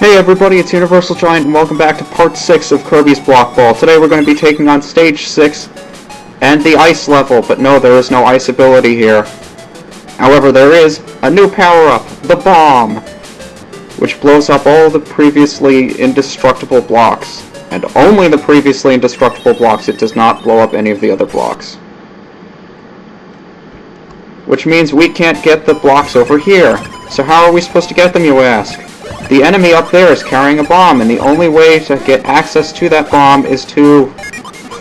Hey everybody, it's UniversalGiant and welcome back to part 6 of Kirby's Block Ball. Today we're going to be taking on stage 6 and the ice level, but no, there is no ice ability here. However, there is a new power-up, the bomb, which blows up all the previously indestructible blocks. And only the previously indestructible blocks. It does not blow up any of the other blocks. Which means we can't get the blocks over here. So how are we supposed to get them, you ask? The enemy up there is carrying a bomb, and the only way to get access to that bomb is to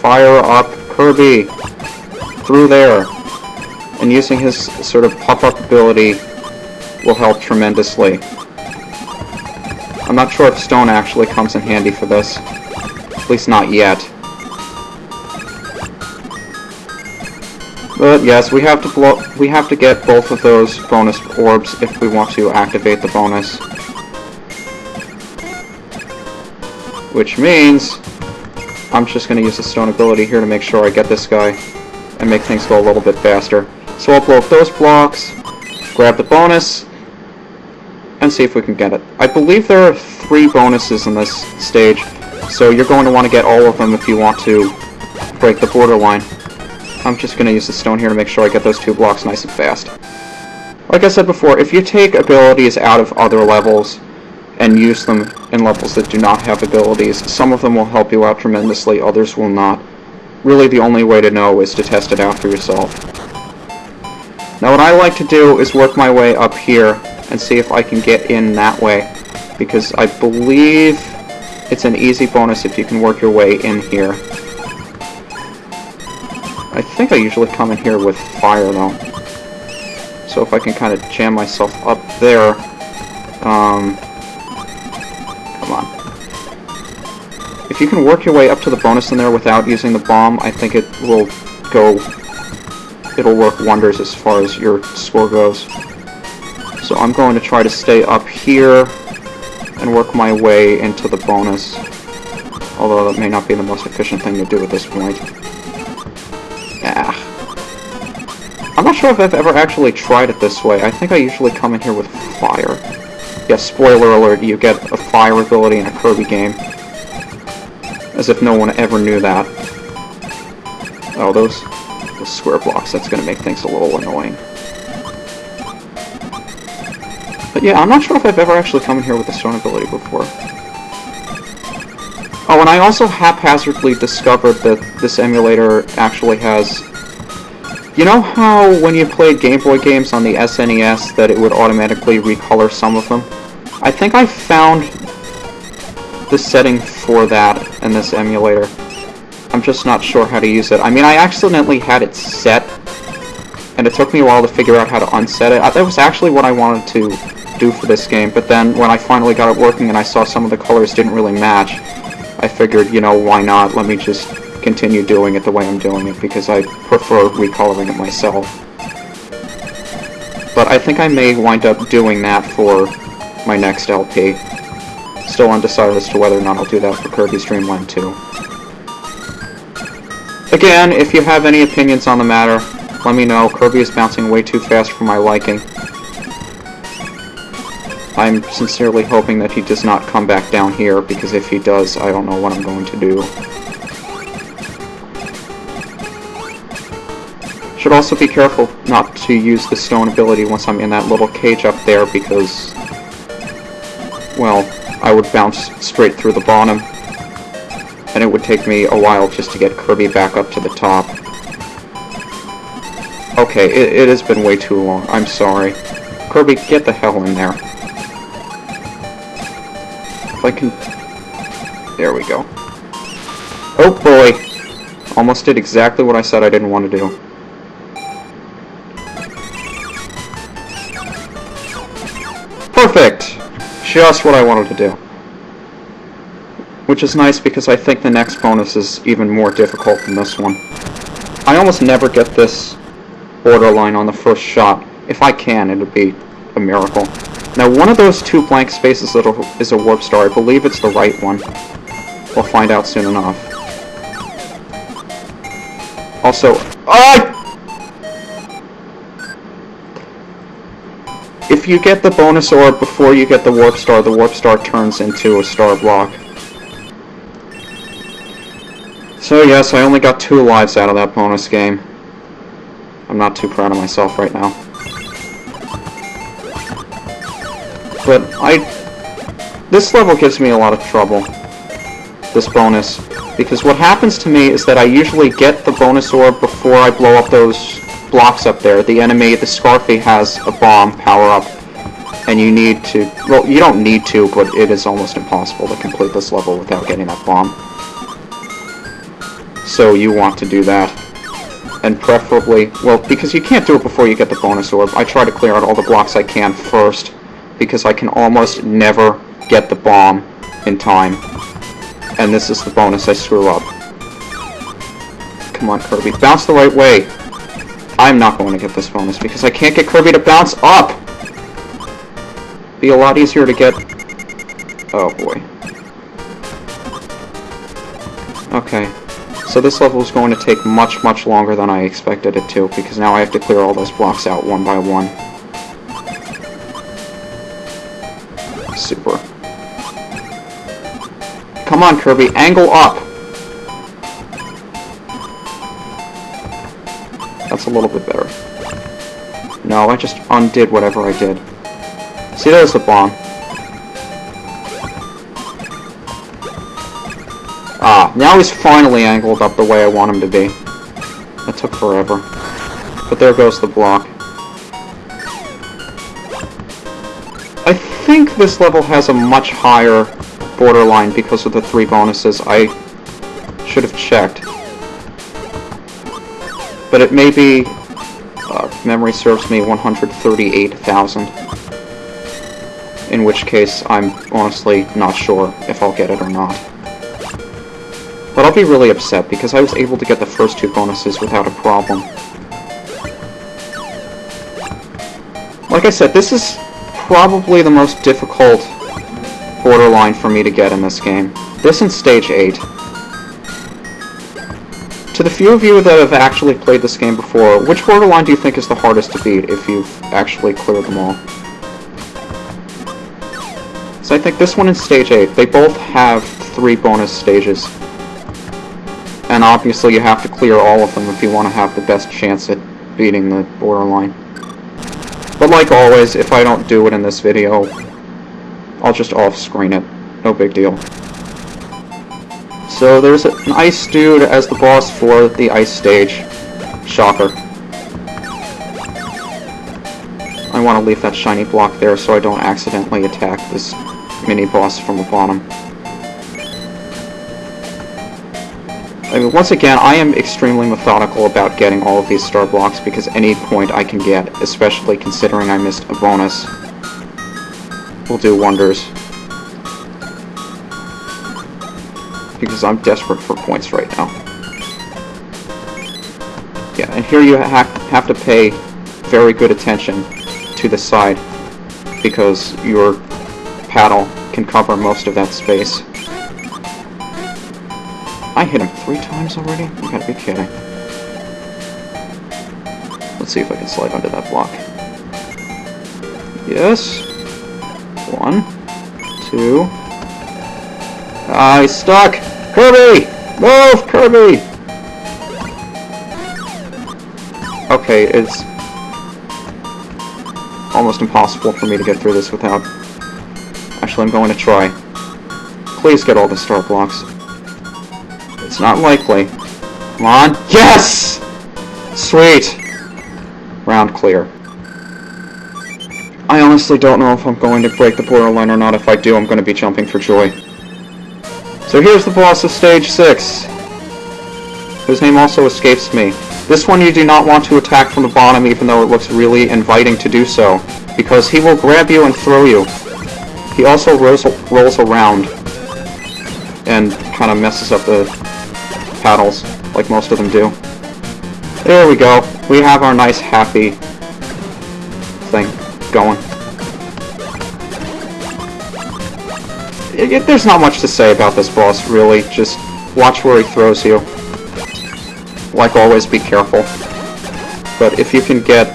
fire up Kirby through there. And using his sort of pop-up ability will help tremendously. I'm not sure if stone actually comes in handy for this. At least not yet. But yes, we have to get both of those bonus orbs if we want to activate the bonus. Which means I'm just going to use the stone ability here to make sure I get this guy and make things go a little bit faster. So I'll blow up those blocks, grab the bonus, and see if we can get it. I believe there are 3 bonuses in this stage, so you're going to want to get all of them if you want to break the borderline. I'm just going to use the stone here to make sure I get those 2 blocks nice and fast. Like I said before, if you take abilities out of other levels and use them in levels that do not have abilities, some of them will help you out tremendously, others will not. Really, the only way to know is to test it out for yourself. Now what I like to do is work my way up here and see if I can get in that way, because I believe it's an easy bonus if you can work your way in here. I think I usually come in here with fire though, so if I can kind of jam myself up there, come on. If you can work your way up to the bonus in there without using the bomb, I think it'll work wonders as far as your score goes. So I'm going to try to stay up here and work my way into the bonus, although that may not be the most efficient thing to do at this point. I'm not sure if I've ever actually tried it this way. I think I usually come in here with fire. Yes, spoiler alert, you get a fire ability in a Kirby game. As if no one ever knew that. Oh, those square blocks, that's going to make things a little annoying. But yeah, I'm not sure if I've ever actually come in here with the stone ability before. Oh, and I also haphazardly discovered that this emulator actually has... You know how when you played Game Boy games on the SNES that it would automatically recolor some of them? I think I found the setting for that in this emulator. I'm just not sure how to use it. I mean, I accidentally had it set, and it took me a while to figure out how to unset it. That was actually what I wanted to do for this game, but then when I finally got it working and I saw some of the colors didn't really match, I figured, you know, why not? Let me just continue doing it the way I'm doing it, because I prefer recoloring it myself. But I think I may wind up doing that for my next LP. Still undecided as to whether or not I'll do that for Kirby's Dream Land 2. Again, if you have any opinions on the matter, let me know. Kirby is bouncing way too fast for my liking. I'm sincerely hoping that he does not come back down here, because if he does, I don't know what I'm going to do. Should also be careful not to use the stone ability once I'm in that little cage up there, because, well, I would bounce straight through the bottom, and it would take me a while just to get Kirby back up to the top. Okay, it has been way too long. I'm sorry. Kirby, get the hell in there. If I can... There we go. Oh boy! Almost did exactly what I said I didn't want to do. Perfect! Just what I wanted to do. Which is nice because I think the next bonus is even more difficult than this one. I almost never get this borderline on the first shot. If I can, it would be a miracle. Now, one of those 2 blank spaces is a warp star. I believe it's the right one. We'll find out soon enough. Also... if you get the bonus orb before you get the warp star turns into a star block. So yes, I only got 2 lives out of that bonus game. I'm not too proud of myself right now. But this level gives me a lot of trouble, this bonus, because what happens to me is that I usually get the bonus orb before I blow up those blocks up there. The enemy, the Scarfy, has a bomb power-up, and you need to... Well, you don't need to, but it is almost impossible to complete this level without getting that bomb. So you want to do that. And preferably... Well, because you can't do it before you get the bonus orb, I try to clear out all the blocks I can first, because I can almost never get the bomb in time. And this is the bonus I screw up. Come on, Kirby. Bounce the right way. I'm not going to get this bonus because I can't get Kirby to bounce up! Be a lot easier to get... Oh boy. Okay. So this level is going to take much, much longer than I expected it to, because now I have to clear all those blocks out one by one. Super. Come on, Kirby, angle up! That's a little bit better. No, I just undid whatever I did. See, there's the bomb. Ah, now he's finally angled up the way I want him to be. That took forever. But there goes the block. I think this level has a much higher borderline because of the 3 bonuses. I should have checked. But it may be, if memory serves me, 138,000. In which case, I'm honestly not sure if I'll get it or not. But I'll be really upset because I was able to get the first 2 bonuses without a problem. Like I said, this is probably the most difficult borderline for me to get in this game. This and Stage 8. To the few of you that have actually played this game before, which borderline do you think is the hardest to beat if you've actually cleared them all? So I think this one and Stage 8, they both have 3 bonus stages. And obviously you have to clear all of them if you want to have the best chance at beating the borderline. But like always, if I don't do it in this video, I'll just off-screen it. No big deal. So there's an ice dude as the boss for the ice stage. Shocker. I want to leave that shiny block there so I don't accidentally attack this mini-boss from the bottom. I mean, once again, I am extremely methodical about getting all of these star blocks because any point I can get, especially considering I missed a bonus, will do wonders. Because I'm desperate for points right now. Yeah, and here you have to pay very good attention to the side, because your paddle can cover most of that space. I hit him 3 times already? You gotta be kidding. Let's see if I can slide under that block. Yes. 1, 2. Ah, he's stuck! Kirby! Move, Kirby! Okay, it's almost impossible for me to get through this without... Actually, I'm going to try. Please get all the star blocks. It's not likely. Come on. Yes! Sweet! Round clear. I honestly don't know if I'm going to break the borderline or not. If I do, I'm going to be jumping for joy. So here's the boss of Stage 6, whose name also escapes me. This one you do not want to attack from the bottom, even though it looks really inviting to do so, because he will grab you and throw you. He also rolls around and kind of messes up the paddles, like most of them do. There we go. We have our nice, happy thing going. There's not much to say about this boss, really. Just watch where he throws you. Like always, be careful. But if you can get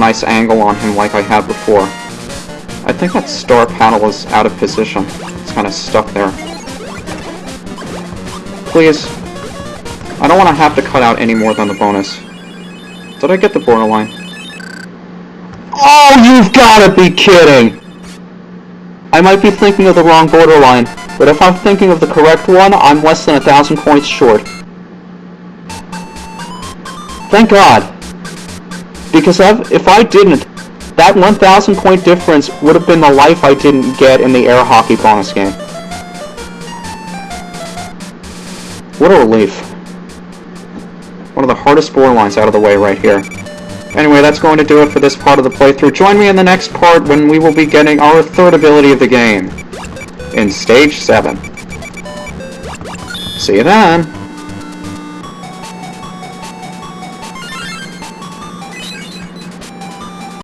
nice angle on him like I had before. I think that star panel is out of position. It's kind of stuck there. Please. I don't want to have to cut out any more than the bonus. Did I get the borderline? Oh, you've gotta be kidding! I might be thinking of the wrong borderline, but if I'm thinking of the correct one, I'm less than 1,000 points short. Thank God. Because if I didn't, that 1,000 point difference would have been the life I didn't get in the air hockey bonus game. What a relief. One of the hardest borderlines out of the way right here. Anyway, that's going to do it for this part of the playthrough. Join me in the next part when we will be getting our third ability of the game in Stage 7. See you then!